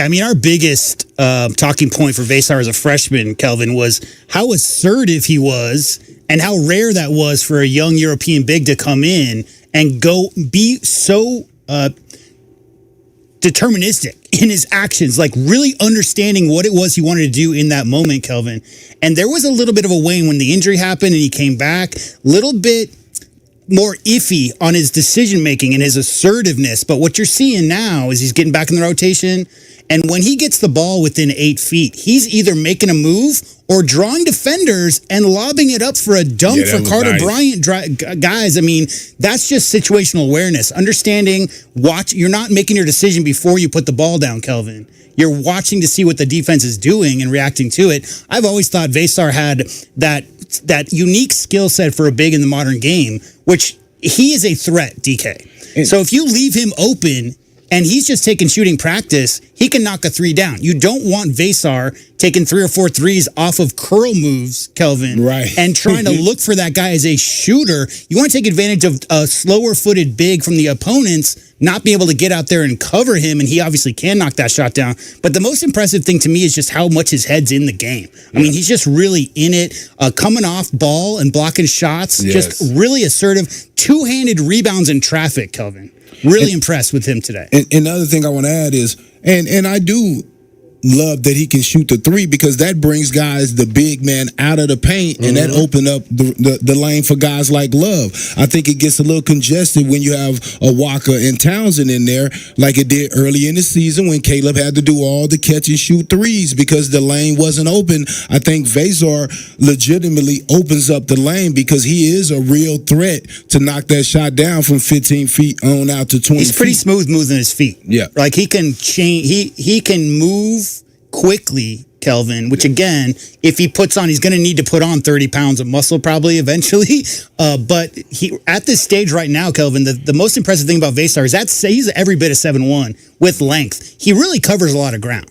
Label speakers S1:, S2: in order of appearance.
S1: I mean, our biggest talking point for Veesaar as a freshman, Kelvin, was how assertive he was and how rare that was for a young European big to come in and be so deterministic in his actions, like really understanding what it was he wanted to do in that moment, Kelvin. And there was a little bit of a wane when the injury happened and he came back, little bit more iffy on his decision-making and his assertiveness. But what you're seeing now is he's getting back in the rotation. And when he gets the ball within 8 feet, he's either making a move or drawing defenders and lobbing it up for a dunk for Carter Bryant. Guys, I mean, that's just situational awareness. Understanding, you're not making your decision before you put the ball down, Kelvin. You're watching to see what the defense is doing and reacting to it. I've always thought Veesaar had that unique skill set for a big in the modern game, which he is a threat, DK. So if you leave him open and he's just taking shooting practice, he can knock a 3 down. You don't want Veesaar taking 3 or 4 threes off of curl moves, Kelvin,
S2: right?
S1: And trying to look for that guy as a shooter. You want to take advantage of a slower-footed big from the opponents, not be able to get out there and cover him, and he obviously can knock that shot down. But the most impressive thing to me is just how much his head's in the game. I mean, he's just really in it, coming off ball and blocking shots, just really assertive, two-handed rebounds in traffic, Kelvin. Really impressed with him today.
S2: And the other thing I want to add is, and I do love that he can shoot the 3 because that brings guys, the big man, out of the paint, and that opened up the lane for guys like Love. I think it gets a little congested when you have a Walker and Townsend in there, like it did early in the season when Caleb had to do all the catch and shoot threes because the lane wasn't open. I think Veesaar legitimately opens up the lane because he is a real threat to knock that shot down from 15 feet on out to 20
S1: He's pretty smooth moving his feet.
S2: Yeah.
S1: Like he can change, he can move quickly, Kelvin, which again, if he puts on, he's going to need to put on 30 pounds of muscle probably eventually. But he at this stage right now, Kelvin, the most impressive thing about Veesaar is he's every bit of 7'1" with length. He really covers a lot of ground.